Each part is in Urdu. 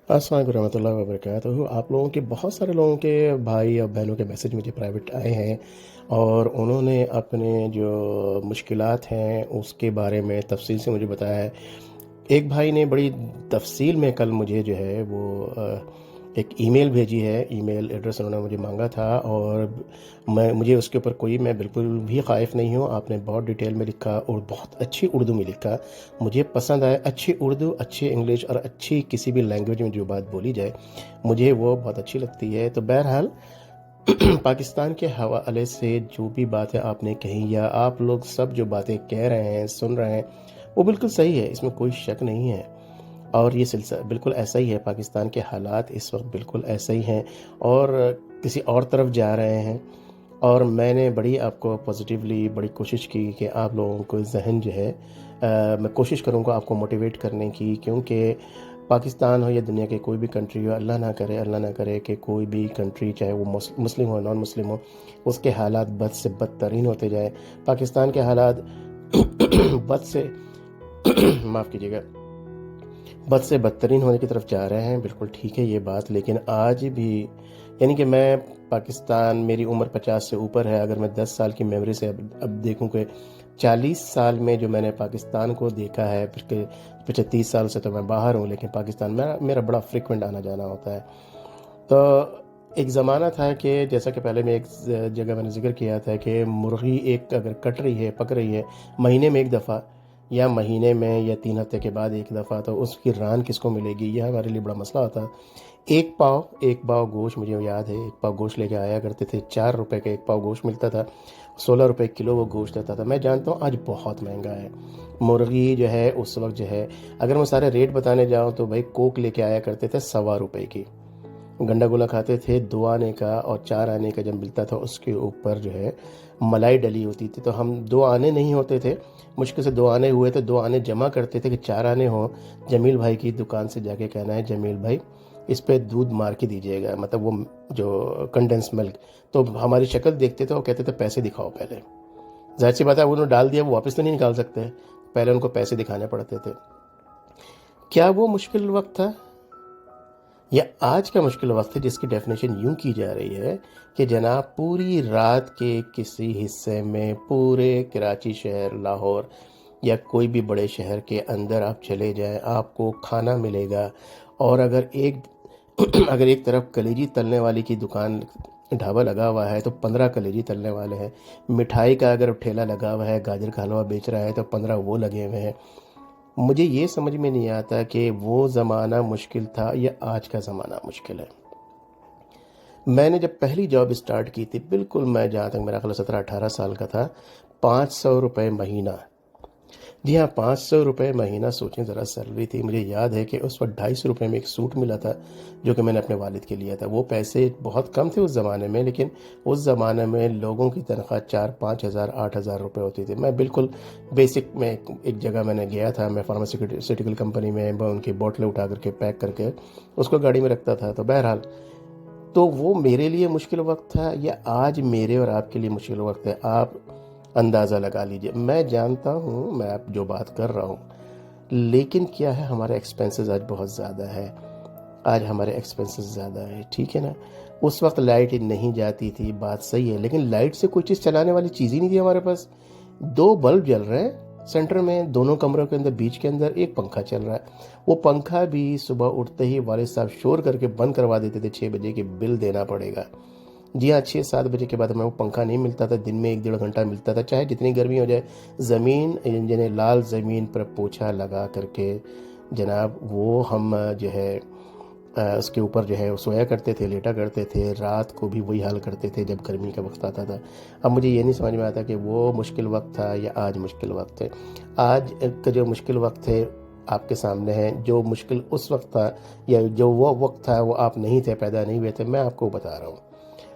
السلام علیکم ورحمۃ اللہ وبرکاتہ۔ آپ لوگوں کے بہت سارے لوگوں کے بھائی اور بہنوں کے میسج مجھے پرائیویٹ آئے ہیں، اور انہوں نے اپنے جو مشکلات ہیں اس کے بارے میں تفصیل سے مجھے بتایا ہے۔ ایک بھائی نے بڑی تفصیل میں کل مجھے جو ہے وہ ایک ای میل بھیجی ہے، ای میل ایڈریس انہوں نے مجھے مانگا تھا، اور مجھے اس کے اوپر میں بالکل بھی خائف نہیں ہوں۔ آپ نے بہت ڈیٹیل میں لکھا اور بہت اچھی اردو میں لکھا، مجھے پسند آئے۔ اچھی اردو، اچھی انگلش اور اچھی کسی بھی لینگویج میں جو بات بولی جائے مجھے وہ بہت اچھی لگتی ہے۔ تو بہرحال پاکستان کے حوالے سے جو بھی باتیں آپ نے کہی، یا آپ لوگ سب جو باتیں کہہ رہے ہیں، سن رہے ہیں، وہ بالکل صحیح ہے، اس میں کوئی شک نہیں ہے۔ اور یہ سلسلہ بالکل ایسا ہی ہے، پاکستان کے حالات اس وقت بالکل ایسا ہی ہیں اور کسی اور طرف جا رہے ہیں۔ اور میں نے بڑی آپ کو پازیٹیولی بڑی کوشش کی کہ آپ لوگوں کو ذہن جو ہے میں کوشش کروں گا آپ کو موٹیویٹ کرنے کی، کیونکہ پاکستان ہو یا دنیا کے کوئی بھی کنٹری ہو، اللہ نہ کرے کہ کوئی بھی کنٹری، چاہے وہ مسلم ہو نان مسلم ہو، اس کے حالات بد سے بدترین ہوتے جائیں۔ پاکستان کے حالات بد سے معاف کیجیے گا، بد سے بدترین ہونے کی طرف جا رہے ہیں۔ بالکل ٹھیک ہے یہ بات، لیکن آج بھی یعنی کہ میں پاکستان، میری عمر 50 سے اوپر ہے، اگر میں 10 سال کی میموری سے اب دیکھوں کہ 40 سال میں جو میں نے پاکستان کو دیکھا ہے، پچھلے 30 سال سے تو میں باہر ہوں، لیکن پاکستان میں میرا بڑا فریکوینٹ آنا جانا ہوتا ہے۔ تو ایک زمانہ تھا کہ جیسا کہ پہلے میں ایک جگہ میں نے ذکر کیا تھا کہ مرغی ایک اگر کٹ رہی ہے، پک رہی ہے مہینے میں ایک دفعہ، یا مہینے میں یا 3 ہفتے کے بعد ایک دفعہ، تو اس کی ران کس کو ملے گی؟ یہ ہمارے لیے بڑا مسئلہ ہوتا ہے۔ ایک پاؤ گوشت، مجھے یاد ہے ایک پاؤ گوشت لے کے آیا کرتے تھے، 4 روپے کا ایک پاؤ گوشت ملتا تھا، 16 روپے کلو وہ گوشت دیتا تھا۔ میں جانتا ہوں آج بہت مہنگا ہے مرغی جو ہے، اس وقت جو ہے اگر میں سارے ریٹ بتانے جاؤں تو بھائی کوک لے کے آیا کرتے تھے 1.25 روپے کی، گنڈا گولا کھاتے تھے 2 آنے کا، اور 4 آنے کا جب ملتا تھا اس کے اوپر جو ہے ملائی ڈلی ہوتی تھی، تو ہم 2 آنے نہیں ہوتے تھے، مشکل سے 2 آنے ہوئے تو 2 آنے جمع کرتے تھے کہ 4 آنے ہوں۔ جمیل بھائی کی دکان سے جا کے کہنا ہے جمیل بھائی اس پہ دودھ مار کے دیجیے گا، مطلب وہ جو کنڈنس ملک، تو ہماری شکل دیکھتے تھے، وہ کہتے تھے پیسے دکھاؤ پہلے۔ ظاہر سی بات ہے انہوں نے ڈال دیا، وہ واپس تو نہیں نکال سکتے، پہلے ان کو پیسے دکھانے پڑتے تھے۔ کیا وہ مشکل وقت تھا؟ یہ آج کا مشکل وقت ہے، جس کی ڈیفینیشن یوں کی جا رہی ہے کہ جناب پوری رات کے کسی حصے میں، پورے کراچی شہر، لاہور یا کوئی بھی بڑے شہر کے اندر آپ چلے جائیں، آپ کو کھانا ملے گا، اور اگر ایک طرف کلیجی تلنے والی کی دکان، ڈھابا لگا ہوا ہے تو 15 کلیجی تلنے والے ہیں، مٹھائی کا اگر ٹھیلا لگا ہوا ہے، گاجر کا حلوہ بیچ رہا ہے تو 15 وہ لگے ہوئے ہیں۔ مجھے یہ سمجھ میں نہیں آتا کہ وہ زمانہ مشکل تھا یا آج کا زمانہ مشکل ہے۔ میں نے جب پہلی جاب اسٹارٹ کی تھی، بالکل میں جہاں تک میرا خیال 17-18 سال کا تھا، 500 روپے مہینہ، جی ہاں 500 روپے مہینہ، سوچیں ذرا سیلری تھی۔ مجھے یاد ہے کہ اس وقت 250 روپے میں ایک سوٹ ملا تھا جو کہ میں نے اپنے والد کے لیا تھا۔ وہ پیسے بہت کم تھے اس زمانے میں، لیکن اس زمانے میں لوگوں کی تنخواہ 4-5 ہزار 8 ہزار روپے ہوتی تھی۔ میں بالکل بیسک میں ایک جگہ میں نے گیا تھا، میں فارماسیوٹیکل کمپنی میں ان کی بوٹلیں اٹھا کر کے پیک کر کے اس کو گاڑی میں رکھتا تھا۔ تو بہرحال تو وہ میرے لیے مشکل وقت تھا یا آج میرے اور آپ کے لیے مشکل وقت ہے؟ آپ اندازہ لگا لیجئے۔ میں جانتا ہوں میں آپ جو بات کر رہا ہوں، لیکن کیا ہے، ہمارے ایکسپینسز آج بہت زیادہ ہے، آج ہمارے ایکسپینسز زیادہ ہے، ٹھیک ہے نا؟ اس وقت لائٹ نہیں جاتی تھی، بات صحیح ہے، لیکن لائٹ سے کوئی چیز چلانے والی چیز ہی نہیں تھی ہمارے پاس۔ 2 بلب جل رہے ہیں سینٹر میں، دونوں کمروں کے اندر، بیچ کے اندر ایک پنکھا چل رہا ہے۔ وہ پنکھا بھی صبح اٹھتے ہی والد صاحب شور کر کے بند کروا دیتے تھے، 6 بجے کے بل دینا پڑے گا۔ جی ہاں، 6-7 بجے کے بعد ہمیں وہ پنکھا نہیں ملتا تھا، دن میں 1-1.5 گھنٹہ ملتا تھا، چاہے جتنی گرمی ہو جائے۔ زمین یعنی لال زمین پر پوچھا لگا کر کے جناب وہ ہم جو ہے اس کے اوپر جو ہے سویا کرتے تھے، لیٹا کرتے تھے، رات کو بھی وہی حال کرتے تھے جب گرمی کا وقت آتا تھا۔ اب مجھے یہ نہیں سمجھ میں آتا کہ وہ مشکل وقت تھا یا آج مشکل وقت ہے۔ آج کا جو مشکل وقت ہے آپ کے سامنے ہے، جو مشکل اس وقت تھا یا جو وہ وقت تھا وہ آپ نہیں تھے، پیدا نہیں ہوئے تھے، میں آپ کو بتا رہا ہوں۔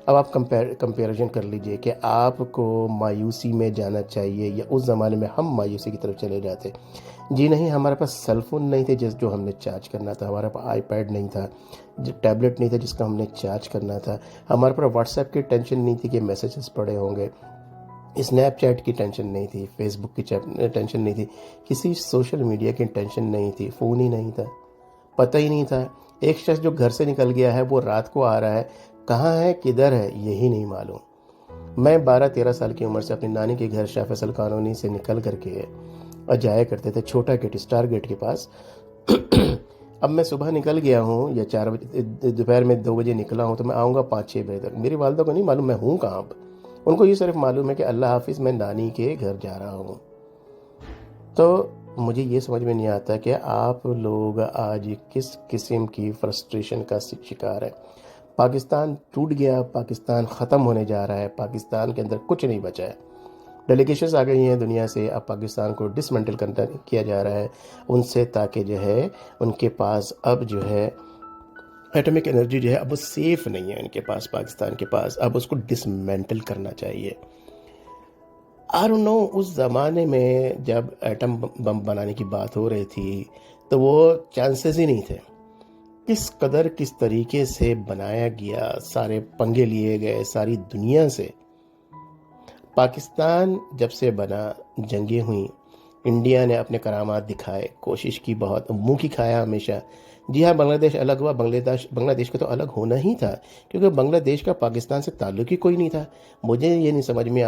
اب آپ کمپیریزن کر لیجئے کہ آپ کو مایوسی میں جانا چاہیے یا اس زمانے میں ہم مایوسی کی طرف چلے جاتے۔ جی نہیں، ہمارے پاس سیل فون نہیں تھے جو ہم نے چارج کرنا تھا، ہمارے پاس آئی پیڈ نہیں تھا، ٹیبلٹ نہیں تھا جس کا ہم نے چارج کرنا تھا، ہمارے پاس واٹس ایپ کی ٹینشن نہیں تھی کہ میسیجز پڑے ہوں گے، اسنیپ چیٹ کی ٹینشن نہیں تھی، فیس بک کی ٹینشن نہیں تھی، کسی سوشل میڈیا کی ٹینشن نہیں تھی، فون ہی نہیں تھا۔ پتہ ہی نہیں تھا. ایک شخص جو گھر سے نکل گیا ہے وہ رات کو آ رہا ہے, کہاں ہے کدھر ہے یہی نہیں معلوم. میں 12-13 سال کی عمر سے اپنی نانی کے گھر شاہ فیصل کالونی سے نکل کر کے اور جایا کرتے تھے چھوٹا گیٹ, اسٹار گیٹ کے پاس. اب میں صبح نکل گیا ہوں یا 4 بجے, دوپہر میں 2 بجے نکلا ہوں, تو میں آؤں گا 5-6 بجے تک. میری والدہ کو نہیں معلوم میں ہوں کہاں. ان کو یہ صرف معلوم ہے کہ اللہ حافظ میں نانی کے گھر جا رہا ہوں. تو مجھے یہ سمجھ میں نہیں آتا کہ آپ لوگ آج کس قسم کی فرسٹریشن کا شکار ہے. پاکستان ٹوٹ گیا, پاکستان ختم ہونے جا رہا ہے, پاکستان کے اندر کچھ نہیں بچا ہے. ڈیلیگیشنز آ گئی ہیں دنیا سے, اب پاکستان کو ڈسمنٹل کیا جا رہا ہے ان سے, تاکہ جو ہے ان کے پاس اب جو ہے ایٹمک انرجی جو ہے اب وہ سیف نہیں ہے ان کے پاس, پاکستان کے پاس. اب اس کو ڈسمنٹل کرنا چاہیے. آئی ڈونٹ نو, اس زمانے میں جب ایٹم بم بنانے کی بات ہو رہی تھی تو وہ چانسز ہی نہیں تھے. کس قدر کس طریقے سے بنایا گیا, سارے پنگے لیے گئے ساری دنیا سے. پاکستان جب سے بنا جنگیں ہوئیں, انڈیا نے اپنے کرامات دکھائے, کوشش کی بہت, منہ کی کھایا ہمیشہ. جی ہاں, بنگلہ دیش الگ ہوا, بنگلہ دیش کا تو الگ ہونا ہی تھا, کیونکہ بنگلہ دیش کا پاکستان سے تعلق ہی کوئی نہیں تھا. مجھے یہ نہیں سمجھ میں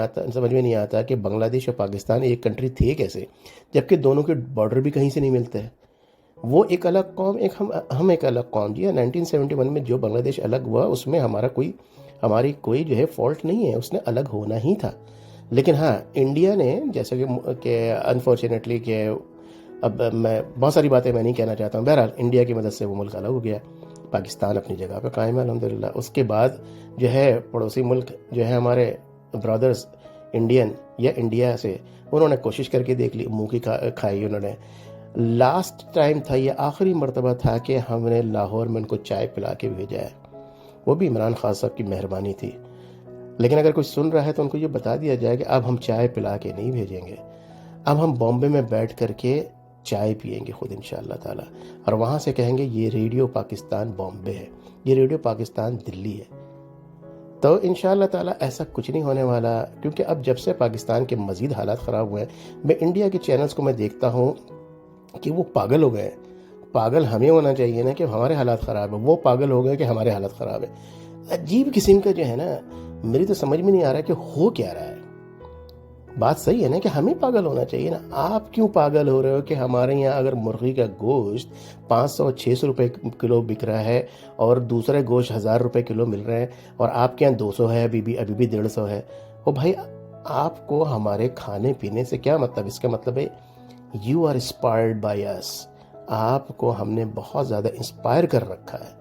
نہیں آتا کہ بنگلہ دیش اور پاکستان ایک کنٹری تھے کیسے, جبکہ دونوں کے بارڈر بھی کہیں سے نہیں ملتے ہیں. وہ ایک الگ قوم, ہم ایک الگ قوم. جی ہاں, 1971 میں جو بنگلہ دیش الگ ہوا اس میں ہماری کوئی جو ہے فالٹ نہیں ہے, اس نے الگ ہونا ہی تھا. لیکن ہاں, انڈیا نے جیسا کہ انفارچونیٹلی کہ اب میں بہت ساری باتیں میں نہیں کہنا چاہتا ہوں, بہرحال انڈیا کی مدد سے وہ ملک الگ ہو گیا, پاکستان اپنی جگہ پہ قائم ہے الحمدللہ. اس کے بعد جو ہے پڑوسی ملک جو ہے ہمارے برادرز انڈین یا انڈیا سے, انہوں نے کوشش کر کے دیکھ لی, منہ کی کھائی انہوں نے. لاسٹ ٹائم تھا, یہ آخری مرتبہ تھا کہ ہم نے لاہور میں ان کو چائے پلا کے بھیجا ہے, وہ بھی عمران خان صاحب کی مہربانی تھی. لیکن اگر کوئی سن رہا ہے تو ان کو یہ بتا دیا جائے کہ اب ہم چائے پلا کے نہیں بھیجیں گے, اب ہم بامبے میں بیٹھ کر کے چائے پئیں گے خود انشاءاللہ تعالی, اور وہاں سے کہیں گے یہ ریڈیو پاکستان بامبے ہے, یہ ریڈیو پاکستان دلی ہے. تو انشاءاللہ تعالی ایسا کچھ نہیں ہونے والا, کیونکہ اب جب سے پاکستان کے مزید حالات خراب ہوئے ہیں, میں انڈیا کے چینلز کو میں دیکھتا ہوں کہ وہ پاگل ہو گئے. پاگل ہمیں ہونا چاہیے نا کہ ہمارے حالات خراب ہیں, وہ پاگل ہو گئے کہ ہمارے حالات خراب ہیں. عجیب قسم کا جو ہے نا, میری تو سمجھ میں نہیں آ رہا کہ ہو کیا رہا ہے. بات صحیح ہے نا کہ ہمیں پاگل ہونا چاہیے نا. آپ کیوں پاگل ہو رہے ہو کہ ہمارے یہاں اگر مرغی کا گوشت 500-600 روپے کلو بک رہا ہے اور دوسرے گوشت 1000 روپے کلو مل رہے ہیں, اور آپ کے یہاں 200 ہے, ابھی بھی 150 ہے. او بھائی, آپ کو ہمارے کھانے پینے سے کیا مطلب؟ اس کا مطلب ہے یو آر انسپائرڈ بائی اس, آپ کو ہم نے بہت زیادہ انسپائر کر رکھا ہے.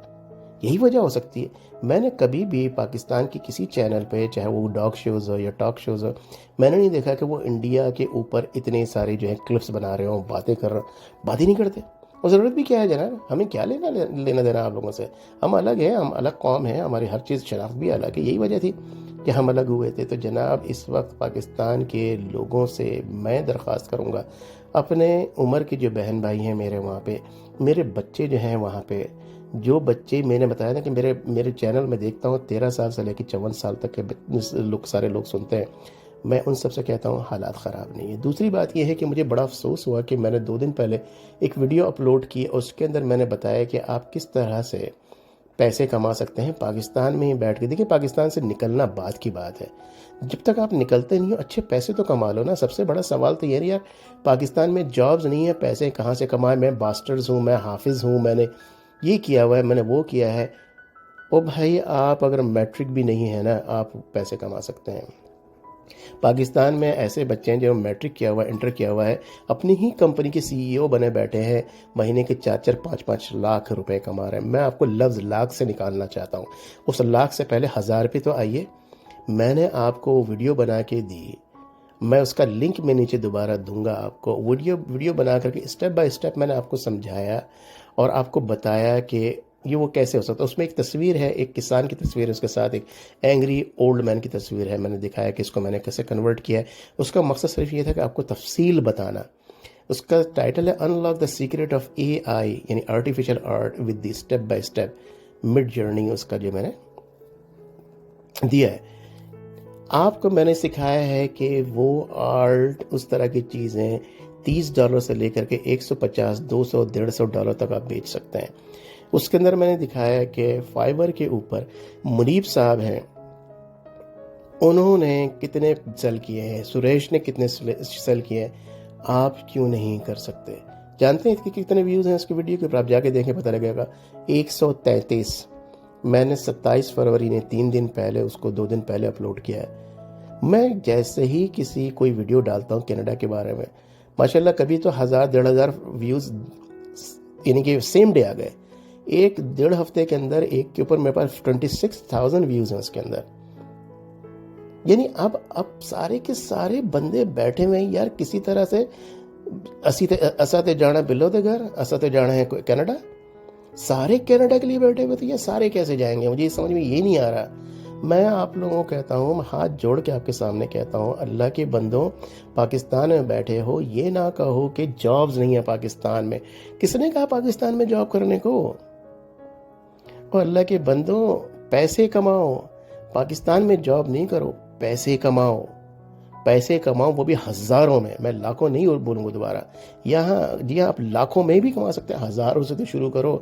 یہی وجہ ہو سکتی ہے. میں نے کبھی بھی پاکستان کی کسی چینل پہ, چاہے وہ ڈاگ شوز ہو یا ٹاک شوز ہو, میں نے نہیں دیکھا کہ وہ انڈیا کے اوپر اتنے سارے جو ہے کلپس بنا رہے ہوں, باتیں کر رہے ہوں. بات ہی نہیں کرتے. اور ضرورت بھی کیا ہے جناب, ہمیں کیا لینا دینا آپ لوگوں سے؟ ہم الگ ہیں, ہم الگ قوم ہیں, ہماری ہر چیز شناخت بھی الگ ہے. یہی وجہ تھی کہ ہم الگ ہوئے تھے. تو جناب اس وقت پاکستان کے لوگوں سے میں درخواست کروں گا, اپنے عمر کے جو بہن بھائی ہیں میرے وہاں پہ, میرے بچے جو ہیں وہاں پہ, جو بچے میں نے بتایا نا کہ میرے چینل میں دیکھتا ہوں 13 سال سے لے کے 54 سال تک کے سارے لوگ سنتے ہیں, میں ان سب سے کہتا ہوں حالات خراب نہیں ہے. دوسری بات یہ ہے کہ مجھے بڑا افسوس ہوا کہ میں نے 2 دن پہلے ایک ویڈیو اپلوڈ کی, اور اس کے اندر میں نے بتایا کہ آپ کس طرح سے پیسے کما سکتے ہیں پاکستان میں ہی بیٹھ کے. دیکھیں, پاکستان سے نکلنا بعد کی بات ہے, جب تک آپ نکلتے نہیں ہو اچھے پیسے تو کما لو نا. سب سے بڑا سوال تو یہ ہے یار, پاکستان میں جابز نہیں ہے, پیسے کہاں سے کمائے؟ میں ماسٹرز ہوں, میں حافظ ہوں, میں نے یہ کیا ہوا ہے, میں نے وہ کیا ہے. او بھائی, آپ اگر میٹرک بھی نہیں ہے نا, آپ پیسے کما سکتے ہیں. پاکستان میں ایسے بچے ہیں جو میٹرک کیا ہوا ہے, انٹر کیا ہوا ہے, اپنی ہی کمپنی کے CEO بنے بیٹھے ہیں, مہینے کے 4-4 5-5 لاکھ روپے کما رہے ہیں. میں آپ کو لفظ لاکھ سے نکالنا چاہتا ہوں, اس لاکھ سے پہلے 1000 پہ تو آئیے. میں نے آپ کو ویڈیو بنا کے دی, میں اس کا لنک میں نیچے دوبارہ دوں گا آپ کو. ویڈیو بنا کر کے اسٹیپ بائی اسٹیپ میں نے آپ کو سمجھایا اور آپ کو بتایا کہ یہ وہ کیسے ہو سکتا ہے. اس میں ایک تصویر ہے, ایک کسان کی تصویر ہے, اس کے ساتھ ایک اینگری اولڈ مین کی تصویر ہے. میں نے دکھایا کہ اس کو میں نے کیسے کنورٹ کیا ہے. اس کا مقصد صرف یہ تھا کہ آپ کو تفصیل بتانا. اس کا ٹائٹل ہے unlock the secret of AI, یعنی artificial art with the step by step Midjourney. اس کا جو میں نے دیا ہے آپ کو, میں نے سکھایا ہے کہ وہ آرٹ, اس طرح کی چیزیں $30 سے لے کر کے $150, $200, $150 تک آپ بیچ سکتے ہیں۔ اس کے اندر میں نے دکھایا کہ فائبر کے اوپر منیب صاحب ہیں، انہوں نے کتنے سیل کیے ہیں، سریش نے کتنے سیل کیے ہیں، آپ کیوں نہیں کر سکتے؟ جانتے ہیں اس کے کتنے ویوز ہیں اس کی ویڈیو کے اوپر؟ آپ جا کے دیکھیں، پتہ لگے گا 133۔ میں نے 27 فروری نے 3 دن پہلے اس کو 2 دن پہلے اپلوڈ کیا ہے۔ میں جیسے ہی کسی کوئی ویڈیو ڈالتا ہوں کینیڈا کے بارے میں، ماشاءاللہ کبھی تو 1000 1500 ویوز یعنی کہ سیم ڈے آ گئے۔ 1.5 ہفتے کے اندر ایک کے اوپر میرے پاس 26,000 ویوز ہیں اس کے اندر۔ یعنی اب سارے کے سارے بندے بیٹھے ہوئے ہیں یار، کسی طرح سے اسا تے جانا بلو دے گھر، اسا تے جانا ہے کینیڈا، سارے کینیڈا کے لیے بیٹھے ہوئے تھے۔ یہ سارے کیسے جائیں گے؟ مجھے یہ سمجھ میں یہ نہیں آ رہا۔ میں آپ لوگوں کو کہتا ہوں، میں ہاتھ جوڑ کے آپ کے سامنے کہتا ہوں، اللہ کے بندوں، پاکستان میں بیٹھے ہو، یہ نہ کہو کہ جابز نہیں ہیں پاکستان میں۔ کس نے کہا پاکستان میں جاب کرنے کو؟ اور اللہ کے بندوں، پیسے کماؤ، پاکستان میں جاب نہیں کرو، پیسے کماؤ، پیسے کماؤ، وہ بھی ہزاروں میں لاکھوں نہیں بولوں گا دوبارہ۔ یہاں جی آپ لاکھوں میں بھی کما سکتے ہیں، ہزاروں سے تو شروع کرو۔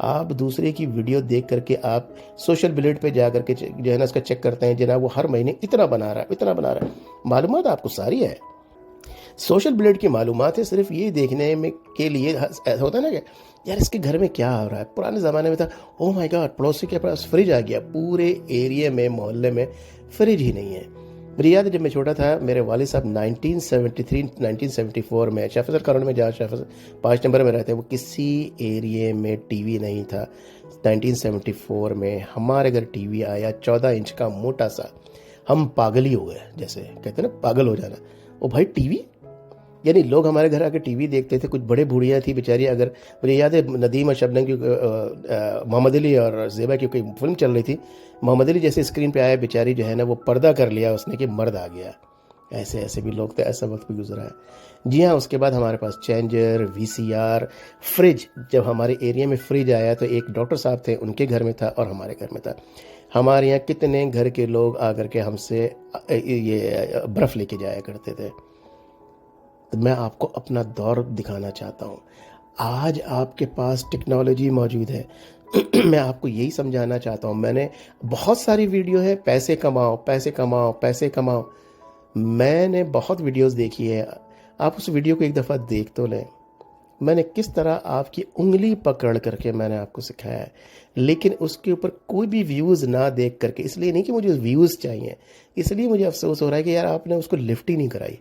آپ دوسرے کی ویڈیو دیکھ کر کے آپ سوشل بلیڈ پہ جا کر کے جو ہے نا اس کا چیک کرتے ہیں، جناب وہ ہر مہینے اتنا بنا رہا ہے، اتنا بنا رہا ہے۔ معلومات آپ کو ساری ہے، سوشل بلیڈ کی معلومات ہے، صرف یہ دیکھنے میں کے لیے ہوتا ہے نا کہ یار اس کے گھر میں کیا ہو رہا ہے۔ پرانے زمانے میں تھا او مائی گاڈ پڑوسی کے پاس فریج آ گیا، پورے ایریے میں محلے میں فریج ہی نہیں ہے۔ میری یاد ہے جب میں چھوٹا تھا، میرے والد صاحب 1974 میں شیخ فضل کالونی میں جہاں شیخ فضل 5 نمبر میں رہتے ہیں، وہ کسی ایریے میں ٹی وی نہیں تھا۔ 1974 میں ہمارے گھر ٹی وی آیا 14 انچ کا موٹا سا۔ ہم پاگل ہی ہو گئے، جیسے کہتے ہیں نا پاگل ہو جانا۔ او بھائی ٹی وی، یعنی لوگ ہمارے گھر آ کے ٹی وی دیکھتے تھے۔ کچھ بڑے بوڑھیاں تھی بیچاری، اگر مجھے یاد ہے ندیم اور شبنم کی محمد علی اور زیبا کی کوئی فلم چل رہی تھی، محمد علی جیسے اسکرین پہ آیا بیچاری جو ہے نا وہ پردہ کر لیا اس نے کہ مرد آ گیا۔ ایسے بھی لوگ تھے، ایسا وقت بھی گزرا ہے۔ جی ہاں، اس کے بعد ہمارے پاس چینجر، VCR، فریج۔ جب ہمارے ایریا میں فریج آیا تو ایک ڈاکٹر صاحب تھے، ان کے گھر میں تھا اور ہمارے گھر میں تھا۔ ہمارے یہاں کتنے گھر کے لوگ آ کر کے ہم سے یہ برف لے کے جایا کرتے تھے۔ تو میں آپ کو اپنا دور دکھانا چاہتا ہوں۔ آج آپ کے پاس ٹیکنالوجی موجود ہے۔ میں آپ کو یہی سمجھانا چاہتا ہوں۔ میں نے بہت ساری ویڈیو ہے، پیسے کماؤ، پیسے کماؤ، پیسے کماؤ۔ میں نے بہت ویڈیوز دیکھی ہے، آپ اس ویڈیو کو ایک دفعہ دیکھ تو لیں۔ میں نے کس طرح آپ کی انگلی پکڑ کر کے میں نے آپ کو سکھایا ہے، لیکن اس کے اوپر کوئی بھی ویوز نہ دیکھ کر کے، اس لیے نہیں کہ مجھے ویوز چاہیے، اس لیے مجھے افسوس ہو رہا ہے کہ یار آپ نے اس کو لفٹ ہی نہیں کرائی،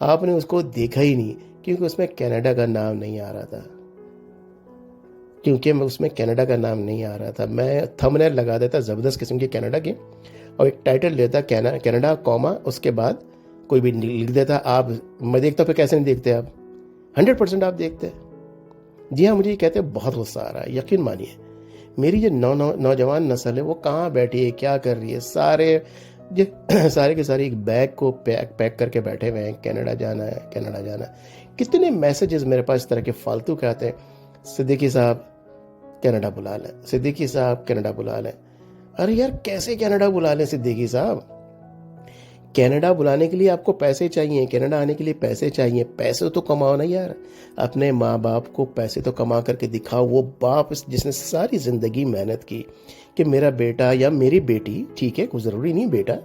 آپ نے اس کو دیکھا ہی نہیں، کیونکہ اس میں کینیڈا کا نام نہیں آ رہا تھا، میں تھمبنیل لگا دیتا زبردست قسم کے کینیڈا کے، اور ایک ٹائٹل لیتا کینیڈا کوما، اس کے بعد کوئی بھی لکھ دیتا۔ آپ میں دیکھتا پھر کیسے نہیں دیکھتے آپ؟ 100% آپ دیکھتے۔ جی ہاں، مجھے یہ کہتے بہت غصہ آ رہا ہے، یقین مانیے میری جو نوجوان نسل ہے وہ کہاں بیٹھی ہے، کیا کر رہی ہے، سارے کے سارے ایک بیگ کو پیک کر کے بیٹھے ہوئے ہیں، کینیڈا جانا ہے، کینیڈا جانا ہے۔ کتنے میسیجز میرے پاس اس طرح کے فالتو کے آتے ہیں، صدیقی صاحب کینیڈا بلا لیں، صدیقی صاحب کینیڈا بلا لیں۔ ارے یار کیسے کینیڈا بلا لیں صدیقی صاحب؟ کینیڈا بلانے کے لیے آپ کو پیسے چاہیے، کینیڈا آنے کے لیے پیسے چاہیے، پیسے تو کماؤ نا یار، اپنے ماں باپ کو پیسے تو کما کر کے دکھاؤ۔ وہ باپ جس نے ساری زندگی محنت کی کہ میرا بیٹا یا میری بیٹی، ٹھیک ہے کوئی ضروری نہیں بیٹا،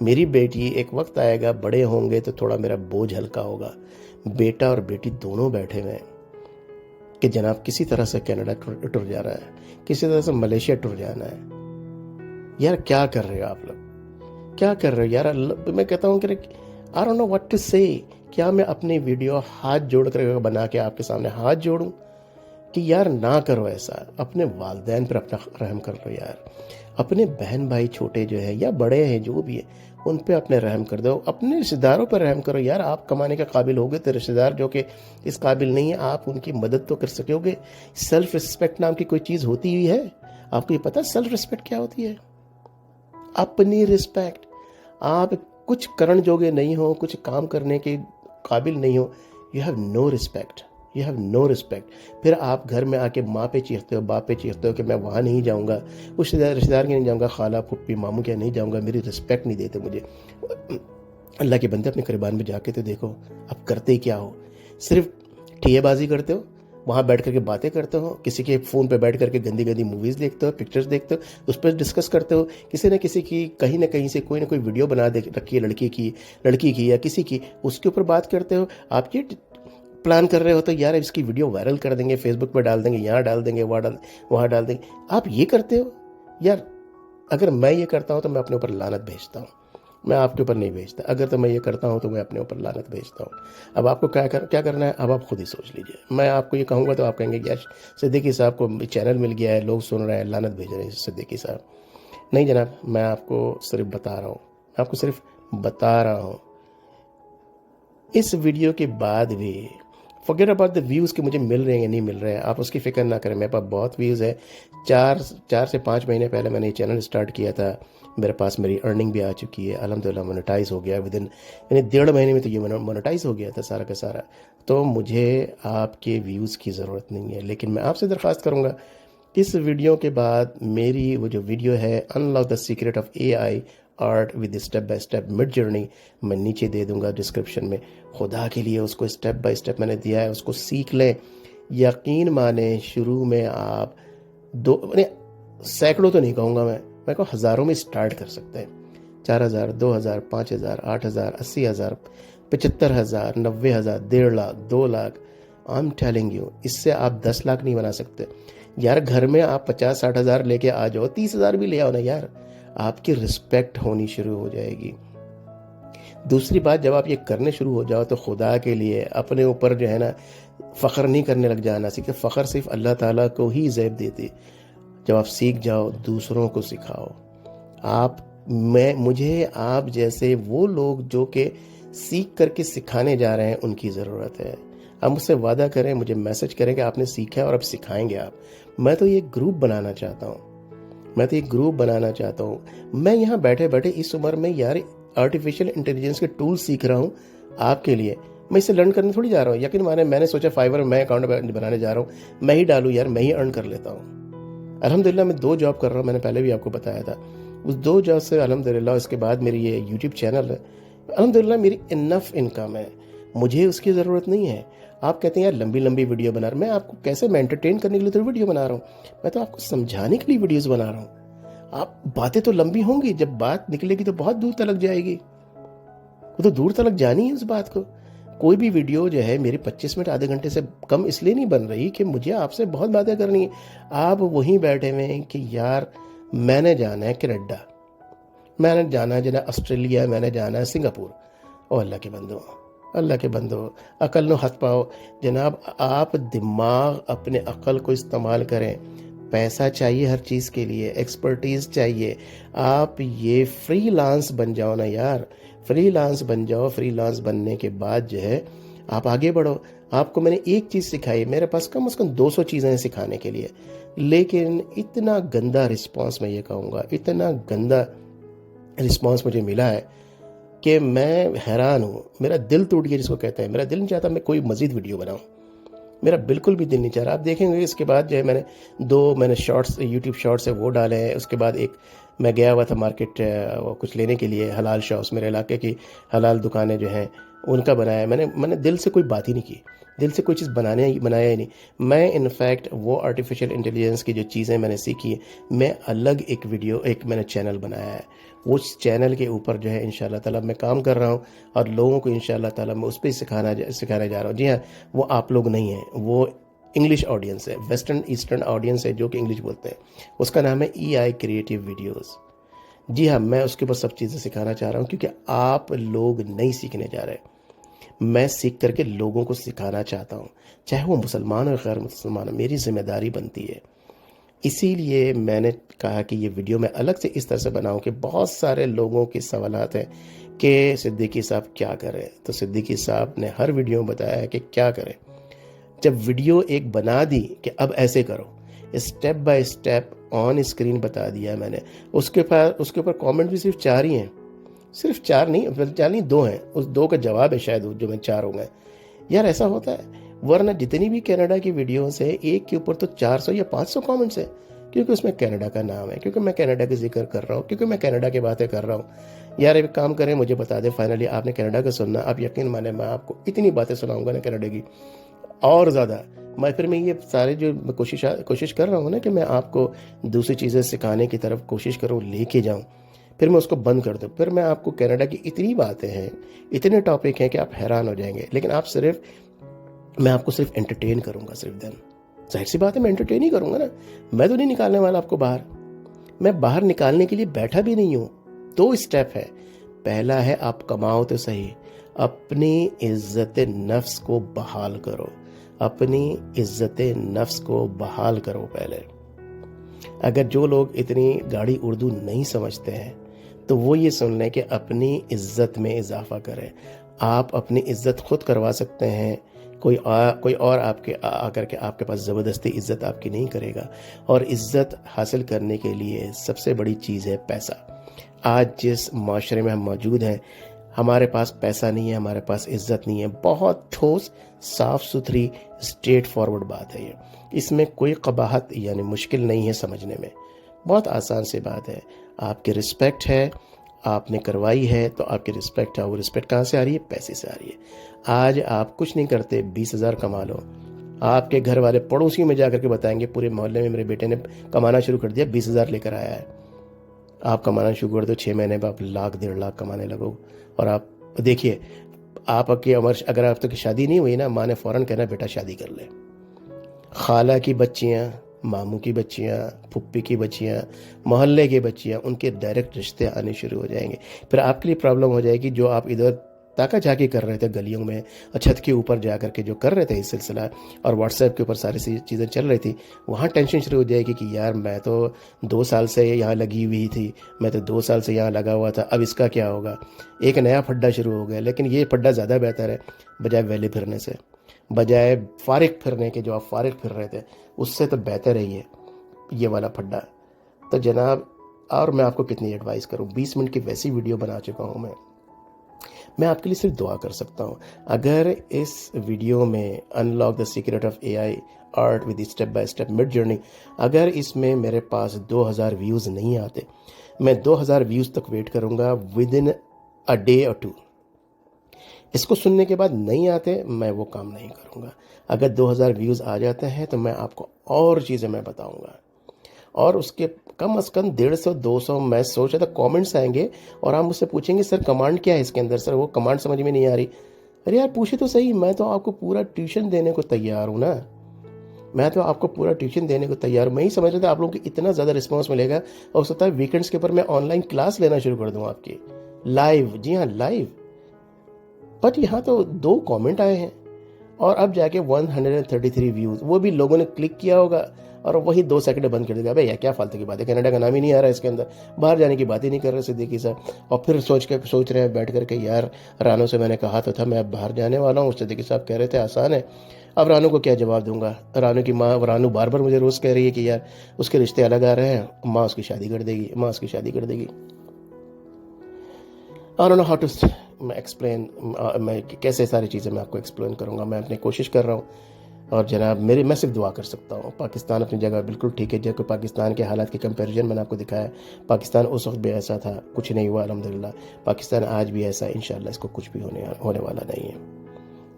میری بیٹی ایک وقت آئے گا بڑے ہوں گے تو تھوڑا میرا بوجھ ہلکا ہوگا۔ بیٹا اور بیٹی دونوں بیٹھے ہوئے ہیں کہ جناب کسی طرح سے کینیڈا ٹر جا رہا ہے، کسی طرح سے ملیشیا ٹر جانا ہے۔ یار کیا کر رہے ہو آپ لوگ، کیا کر رہے ہو یار؟ میں کہتا ہوں کہ I don't know what to say۔ کیا میں اپنی ویڈیو ہاتھ جوڑ کر بنا کے آپ کے سامنے ہاتھ جوڑوں کہ یار نہ کرو ایسا؟ اپنے والدین پر اپنا رحم کر لو یار، اپنے بہن بھائی چھوٹے جو ہیں یا بڑے ہیں جو بھی ہیں ان پہ اپنے رحم کر دو، اپنے رشتہ داروں پر رحم کرو یار۔ آپ کمانے کے قابل ہوگے تو رشتہ دار جو کہ اس قابل نہیں ہے آپ ان کی مدد تو کر سکو گے۔ سیلف رسپیکٹ نام کی کوئی چیز ہوتی ہوئی ہے؟ آپ کو یہ پتہ سیلف رسپیکٹ کیا ہوتی ہے؟ اپنی رسپیکٹ۔ آپ کچھ کرن جوگے نہیں ہو، کچھ کام کرنے کے قابل نہیں ہو، you have no respect, you have no respect. پھر آپ گھر میں آ کے ماں پہ چیختے ہو، باپ پہ چیختے ہو کہ میں وہاں نہیں جاؤں گا، اس رشتہ دار کے نہیں جاؤں گا، خالہ پھپھی ماموں کے نہیں جاؤں گا، میری رسپیکٹ نہیں دیتے مجھے۔ اللہ کے بندے اپنے قربان میں جا کے تو دیکھو اب کرتے کیا ہو۔ صرف ٹھیے بازی کرتے ہو, وہاں بیٹھ کر کے باتیں کرتے ہو, کسی کے فون پہ بیٹھ کر کے گندی گندی موویز دیکھتے ہو, پکچرز دیکھتے ہو, اس پہ ڈسکس کرتے ہو, کسی نہ کسی کی کہیں نہ کہیں سے کوئی نہ کوئی ویڈیو بنا دے رکھی ہے لڑکی کی یا کسی کی, اس کے اوپر بات کرتے ہو. آپ یہ پلان کر رہے ہو تو یار اس کی ویڈیو وائرل کر دیں گے, فیس بک پہ ڈال دیں گے, یہاں ڈال دیں گے, وہاں ڈال دیں گے. آپ یہ کرتے ہو یار. اگر میں یہ کرتا ہوں تو میں اپنے اوپر لعنت بھیجتا ہوں, میں آپ کے اوپر نہیں بھیجتا. اگر تو میں یہ کرتا ہوں تو میں اپنے اوپر لعنت بھیجتا ہوں. اب آپ کو کیا کرنا ہے, اب آپ خود ہی سوچ لیجئے. میں آپ کو یہ کہوں گا تو آپ کہیں گے یار صدیقی صاحب کو چینل مل گیا ہے, لوگ سن رہے ہیں, لعنت بھیج رہے ہیں صدیقی صاحب. نہیں جناب, میں آپ کو صرف بتا رہا ہوں, میں آپ کو صرف بتا رہا ہوں. اس ویڈیو کے بعد بھی forget about the views کہ مجھے مل رہے ہیں یا نہیں مل رہے ہیں, آپ اس کی فکر نہ کریں. میرے پاس بہت ویوز ہے. 4 سے 5 مہینے پہلے میں نے یہ چینل سٹارٹ کیا تھا, میرے پاس میری ارننگ بھی آ چکی ہے الحمدللہ, مونیٹائز ہو گیا ودن یعنی 1.5 مہینے میں تو یہ مونیٹائز ہو گیا تھا سارا کا سارا. تو مجھے آپ کے ویوز کی ضرورت نہیں ہے, لیکن میں آپ سے درخواست کروں گا اس ویڈیو کے بعد میری وہ جو ویڈیو ہے unlock the secret of AI art with step by step mid journey, میں نیچے دے دوں گا ڈسکرپشن میں. خدا کے لیے اس کو اسٹیپ بائی اسٹیپ میں نے دیا ہے, اس کو سیکھ لیں. یقین مانیں شروع میں آپ سینکڑوں تو نہیں کہوں گا, میں کہوں ہزاروں میں اسٹارٹ کر سکتے ہیں. 4,000 2,000 5,000 8,000 80,000 75,000 90,000 1.5 lakh 2 lakh. I'm telling you, اس سے آپ 10 لاکھ نہیں بنا سکتے یار. گھر میں آپ 50-60 ہزار لے کے آ جاؤ, 30,000 بھی لے آؤ نا یار, آپ کی رسپیکٹ ہونی شروع ہو جائے گی. دوسری بات, جب آپ یہ کرنے شروع ہو جاؤ تو خدا کے لیے اپنے اوپر جو ہے نا فخر نہیں کرنے لگ جانا. سیکھے فخر صرف اللہ تعالیٰ کو ہی زیب دیتی. جب آپ سیکھ جاؤ دوسروں کو سکھاؤ. مجھے آپ جیسے وہ لوگ جو کہ سیکھ کر کے سکھانے جا رہے ہیں ان کی ضرورت ہے. آپ مجھ سے وعدہ کریں, مجھے میسج کریں کہ آپ نے سیکھا ہے اور اب سکھائیں گے آپ. میں تو یہ گروپ بنانا چاہتا ہوں. میں یہاں بیٹھے بیٹھے اس عمر میں یار آرٹیفیشیل انٹیلیجنس کے ٹول سیکھ رہا ہوں آپ کے لیے. میں اسے لرن کرنے تھوڑی جا رہا ہوں. یقین مانے میں نے سوچا فائیور میں اکاؤنٹ بنانے جا رہا ہوں, میں ہی ڈالوں یار, میں ہی ارن کر لیتا ہوں. الحمدللہ میں 2 جاب کر رہا ہوں, میں نے پہلے بھی آپ کو بتایا تھا. اس 2 جاب سے الحمدللہ, اس کے بعد میری یہ یوٹیوب چینل ہے, الحمدللہ میری انف انکم ہے, مجھے اس کی ضرورت نہیں ہے. آپ کہتے ہیں یار لمبی ویڈیو بنا رہا ہوں. میں آپ کو کیسے, میں انٹرٹین کرنے کے لیے تو ویڈیو بنا رہا ہوں, میں تو آپ کو سمجھانے کے لیے ویڈیوز بنا رہا ہوں. آپ باتیں تو لمبی ہوں گی, جب بات نکلے گی تو بہت دور تلک جائے گی, وہ تو دور تلک جانی ہے اس بات کو. کوئی بھی ویڈیو جو ہے میری 25 منٹ آدھے گھنٹے سے کم اس لیے نہیں بن رہی کہ مجھے آپ سے بہت باتیں کرنی ہیں. آپ وہیں بیٹھے ہوئے ہیں کہ یار میں نے جانا ہے کینیڈا, میں نے جانا ہے جناب آسٹریلیا, میں نے جانا ہے سنگاپور. او اللہ کے بندو عقل نو ہاتھ پاؤ جناب. آپ دماغ اپنے عقل کو استعمال کریں. پیسہ چاہیے ہر چیز کے لیے, ایکسپرٹیز چاہیے. آپ یہ فری لانس بن جاؤ نا یار, فری لانس بن جاؤ. فری لانس بننے کے بعد جو ہے آپ آگے بڑھو. آپ کو میں نے ایک چیز سکھائی, میرے پاس کم از کم 200 چیزیں ہیں سکھانے کے لیے, لیکن اتنا گندا رسپانس, میں یہ کہوں گا اتنا گندا رسپانس مجھے ملا ہے کہ میں حیران ہوں. میرا دل ٹوٹ گیا, جس کو کہتے ہیں. میرا دل نہیں چاہتا میں کوئی مزید ویڈیو بناؤں, میرا بالکل بھی دل نہیں چاہ رہا. آپ دیکھیں گے اس کے بعد جو ہے میں نے شارٹس, یوٹیوب شارٹس ہے وہ ڈالے ہیں. اس کے بعد ایک میں گیا ہوا تھا مارکیٹ کچھ لینے کے لیے, حلال شاپس, میرے علاقے کی حلال دکانیں جو ہیں ان کا بنایا. میں نے دل سے کوئی بات ہی نہیں کی, دل سے کوئی چیز بنایا ہی نہیں. میں انفیکٹ وہ آرٹیفیشیل انٹیلیجنس کی جو چیزیں میں نے سیکھی, میں الگ ایک ویڈیو, ایک میں نے چینل بنایا ہے. اس چینل کے اوپر جو ہے انشاءاللہ تعالیٰ میں کام کر رہا ہوں, اور لوگوں کو انشاءاللہ تعالیٰ میں اس پہ سکھانے جا رہا ہوں. جی ہاں, وہ آپ لوگ نہیں ہیں, وہ انگلش آڈینس ہے, ویسٹرن ایسٹرن آڈینس ہے جو کہ انگلش بولتے ہیں. اس کا نام ہے EI کریٹیو ویڈیوز. جی ہاں, میں اس کے اوپر سب چیزیں سکھانا چاہ رہا ہوں, کیونکہ آپ لوگ نہیں سیکھنے جا رہے. میں سیکھ کر کے لوگوں کو سکھانا چاہتا ہوں, چاہے وہ مسلمان ہو غیر مسلمان ہو, میری ذمہ داری بنتی ہے. اسی لیے میں نے کہا کہ یہ ویڈیو میں الگ سے اس طرح سے بناؤں کہ بہت سارے لوگوں کے سوالات ہیں کہ صدیقی صاحب کیا کریں. تو صدیقی صاحب نے ہر ویڈیو میں بتایا ہے کہ کیا کریں. جب ویڈیو ایک بنا دی کہ اب ایسے کرو, step by step on screen بتا دیا میں نے. اس کے اوپر کامنٹ بھی صرف 4 ہی ہیں, صرف 4 نہیں 2 ہیں. اس 2 کا جواب ہے شاید جو میں 4 ہوں گے. یار ایسا ہوتا ہے, ورنہ جتنی بھی کینیڈا کی ویڈیوز ہیں ایک کے اوپر تو 400 یا 500 کامنٹس ہیں. کیونکہ اس میں کینیڈا کا نام ہے، کیونکہ میں کینیڈا کا ذکر کر رہا ہوں، کیونکہ میں کینیڈا کی باتیں کر رہا ہوں۔ یار ایک کام کریں، مجھے بتا دیں فائنلی آپ نے کینیڈا کا سننا، آپ یقین مانیں میں آپ کو اتنی باتیں سناؤں گا نا کینیڈا کی، اور زیادہ۔ میں یہ سارے جو کوشش کر رہا ہوں نا کہ میں آپ کو دوسری چیزیں سکھانے کی طرف کوشش کروں، لے کے جاؤں، پھر میں اس کو بند کر دوں، پھر میں آپ کو کینیڈا کی اتنی باتیں ہیں، اتنے ٹاپک ہیں کہ آپ حیران ہو جائیں گے، لیکن میں آپ کو صرف انٹرٹین کروں گا، صرف دن ظاہر سی بات ہے میں انٹرٹین ہی کروں گا نا، میں تو نہیں نکالنے والا آپ کو باہر، میں باہر نکالنے کے لیے بیٹھا بھی نہیں ہوں۔ 2 اسٹیپ ہے، پہلا ہے آپ کماؤ تو صحیح، اپنی عزت نفس کو بحال کرو، اپنی عزت نفس کو بحال کرو پہلے۔ اگر جو لوگ اتنی گاڑی اردو نہیں سمجھتے ہیں تو وہ یہ سن لیں کہ اپنی عزت میں اضافہ کریں۔ آپ اپنی عزت خود کروا سکتے ہیں، کوئی اور آپ کے آ کر کے آپ کے پاس زبردستی عزت آپ کی نہیں کرے گا۔ اور عزت حاصل کرنے کے لیے سب سے بڑی چیز ہے پیسہ۔ آج جس معاشرے میں ہم موجود ہیں، ہمارے پاس پیسہ نہیں ہے، ہمارے پاس عزت نہیں ہے۔ بہت ٹھوس، صاف ستھری، اسٹریٹ فارورڈ بات ہے یہ، اس میں کوئی قباحت یعنی مشکل نہیں ہے سمجھنے میں، بہت آسان سی بات ہے۔ آپ کی رسپیکٹ ہے، آپ نے کروائی ہے تو آپ کی رسپیکٹ ہے، وہ رسپیکٹ کہاں سے آ رہی ہے؟ پیسے سے آ رہی ہے۔ آج آپ کچھ نہیں کرتے، 20,000 کما لو، آپ کے گھر والے پڑوسی میں جا کر کے بتائیں گے پورے محلے میں میرے بیٹے نے کمانا شروع کر دیا، 20,000 لے کر آیا ہے۔ آپ کمانا شروع کر دو، 6 مہینے میں آپ 1,00,000 1,50,000 کمانے لگو۔ اور آپ دیکھیے، آپ کی عمر اگر آپ تک شادی نہیں ہوئی نا، ماں نے فوراً کہنا بیٹا شادی کر لے۔ خالہ کی بچیاں، ماموں کی بچیاں، پھپھی کی بچیاں، محلے کی بچیاں، ان کے ڈائریکٹ رشتے آنے شروع ہو جائیں گے۔ پھر آپ کے لیے پرابلم ہو جائے گی، جو آپ ادھر تاکہ جھاکی کر رہے تھے گلیوں میں اور چھت کے اوپر جا کر کے جو کر رہے تھے اس سلسلہ، اور واٹس ایپ کے اوپر ساری چیزیں چل رہی تھی، وہاں ٹینشن شروع ہو جائے گی کہ یار میں تو 2 سال سے یہاں لگی ہوئی تھی، میں تو 2 سال سے یہاں لگا ہوا تھا، اب اس کا کیا ہوگا؟ ایک نیا پھڈا شروع ہو گیا۔ لیکن یہ پھڈا زیادہ بہتر ہے بجائے ویلے پھرنے سے، بجائے فارغ پھرنے کے، جو آپ فارغ پھر رہے تھے اس سے تو بہتر ہے یہ والا پھڈا۔ تو جناب، اور میں آپ کو کتنی ایڈوائز کروں، 20 منٹ کی ویسی ویڈیو بنا چکا ہوں میں آپ کے لیے صرف دعا کر سکتا ہوں۔ اگر اس ویڈیو میں unlock the secret of a I art with step by step mid journey, اگر اس میں میرے پاس 2,000 ویوز نہیں آتے، میں 2,000 ویوز تک ویٹ کروں گا، ود ان اے ڈے اور 2۔ اس کو سننے کے بعد نہیں آتے، میں وہ کام نہیں کروں گا۔ اگر 2,000 ویوز آ جاتے ہیں تو میں آپ کو اور چیزیں میں بتاؤں گا، اور اس کے کم از کم 150 200 میں سوچ رہا تھا کامنٹس آئیں گے، اور آپ مجھ سے پوچھیں گے سر کمانڈ کیا ہے اس کے اندر؟ سر وہ کمانڈ سمجھ میں نہیں آ رہی۔ ارے یار پوچھے تو صحیح، میں تو آپ کو پورا ٹیوشن دینے کو تیار ہوں نا، میں تو آپ کو پورا ٹیوشن دینے کو تیار ہوں۔ میں ہی سمجھ رہا تھا آپ لوگوں کو اتنا زیادہ رسپانس ملے گا، اور ہو سکتا ہے ویکینڈس کے اوپر میں آن لائن کلاس لینا شروع کر دوں آپ کی لائیو، جی ہاں لائیو۔ بٹ یہاں تو 2 کامنٹ آئے ہیں، اور اب جا کے 133 ویوز، وہ بھی لوگوں نے کلک کیا ہوگا اور وہی 2 سیکنڈ بند کر دے گا۔ بھائی یہ کیا فالتو کی بات ہے، کینیڈا کا نام ہی نہیں آ رہا ہے اس کے اندر، باہر جانے کی بات ہی نہیں کر رہے صدیقی صاحب۔ اور پھر سوچ رہے ہیں بیٹھ کر کے یار رانو سے میں نے کہا تو تھا میں اب باہر جانے والا ہوں، صدیقی صاحب کہہ رہے تھے آسان ہے۔ اب رانو کو کیا جواب دوں گا؟ رانو کی ماں، رانو بار بار مجھے روز کہہ رہی ہے کہ یار اس کے رشتے الگ آ رہے ہیں، ماں اس کی شادی کر دے گی، ماں اس کی شادی کر دے گی۔ I don't know how to میں ایکسپلین، میں کیسے ساری چیزیں میں آپ کو ایکسپلین کروں گا، میں اپنی کوشش کر رہا ہوں۔ اور جناب میں صرف دعا کر سکتا ہوں۔ پاکستان اپنی جگہ بالکل ٹھیک ہے، جب پاکستان کے حالات کی کمپیریزن میں نے آپ کو دکھایا، پاکستان اس وقت بھی ایسا تھا، کچھ نہیں ہوا الحمدللہ۔ پاکستان آج بھی ایسا ہے، انشاءاللہ اس کو کچھ بھی ہونے والا نہیں ہے۔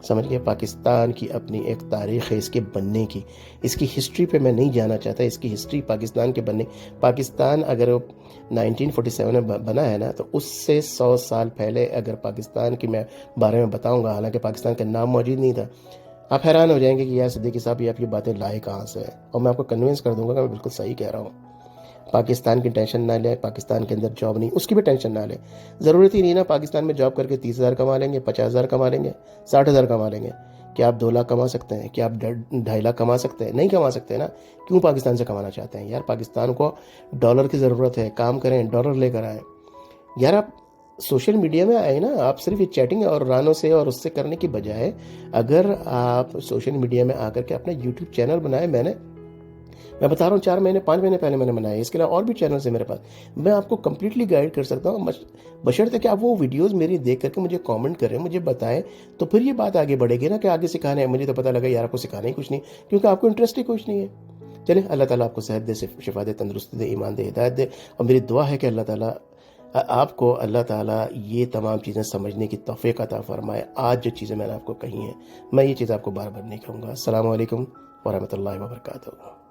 سمجھ گئے؟ پاکستان کی اپنی ایک تاریخ ہے اس کے بننے کی، اس کی ہسٹری پہ میں نہیں جانا چاہتا، اس کی ہسٹری پاکستان کے بننے، پاکستان اگر 1947 میں بنا ہے نا، تو اس سے 100 سال پہلے اگر پاکستان کی میں بارے میں بتاؤں گا، حالانکہ پاکستان کا نام موجود نہیں تھا، آپ حیران ہو جائیں گے کہ یار صدیقی صاحب یہ آپ کی باتیں لائے کہاں سے ہیں، اور میں آپ کو کنونس کر دوں گا کہ میں بالکل صحیح کہہ رہا ہوں۔ پاکستان کی ٹینشن نہ لیں، پاکستان کے اندر جاب نہیں، اس کی بھی ٹینشن نہ لیں، ضرورت ہی نہیں نا پاکستان میں جاب کر کے 30,000 کما لیں گے، 50,000 کما لیں گے، 60,000 کما لیں گے۔ کیا آپ 2 لاکھ کما سکتے ہیں؟ کیا آپ 2.5 لاکھ کما سکتے ہیں؟ نہیں کما سکتے نا۔ کیوں پاکستان سے کمانا چاہتے ہیں؟ یار پاکستان کو ڈالر کی ضرورت ہے، کام کریں، ڈالر لے کر آئیں۔ یار آپ سوشل میڈیا میں آئے نا، آپ صرف یہ چیٹنگ اور رانوں سے اور اس سے کرنے کی بجائے اگر آپ سوشل میڈیا میں آ کر کے اپنا یوٹیوب چینل بنائیں، میں بتا رہا ہوں 4 مہینے 5 مہینے پہلے میں نے بنایا، اس کے علاوہ اور بھی چینلز ہیں میرے پاس، میں آپ کو کمپلیٹلی گائیڈ کر سکتا ہوں، بشرطے کہ آپ وہ ویڈیوز میری دیکھ کر کے مجھے کامنٹ کریں، مجھے بتائیں، تو پھر یہ بات آگے بڑھے گی نا کہ آگے سکھانا ہے۔ مجھے تو پتہ لگا یار آپ کو سکھانا ہی کچھ نہیں، کیونکہ آپ کو انٹرسٹ ہی کچھ نہیں ہے۔ چلیں اللہ تعالیٰ آپ کو صحت دے، شفا دے، تندرستی دے، ایمان دے، ہدایت دے، اور میری دعا ہے کہ اللہ تعالیٰ آپ کو اللہ تعالیٰ یہ تمام چیزیں سمجھنے کی توفیق عطا فرمائے۔ آج جو چیزیں میں نے آپ کو کہی ہیں، میں یہ چیز آپ کو بار بار نہیں کہوں گا۔ السلام علیکم ورحمۃ اللہ وبرکاتہ۔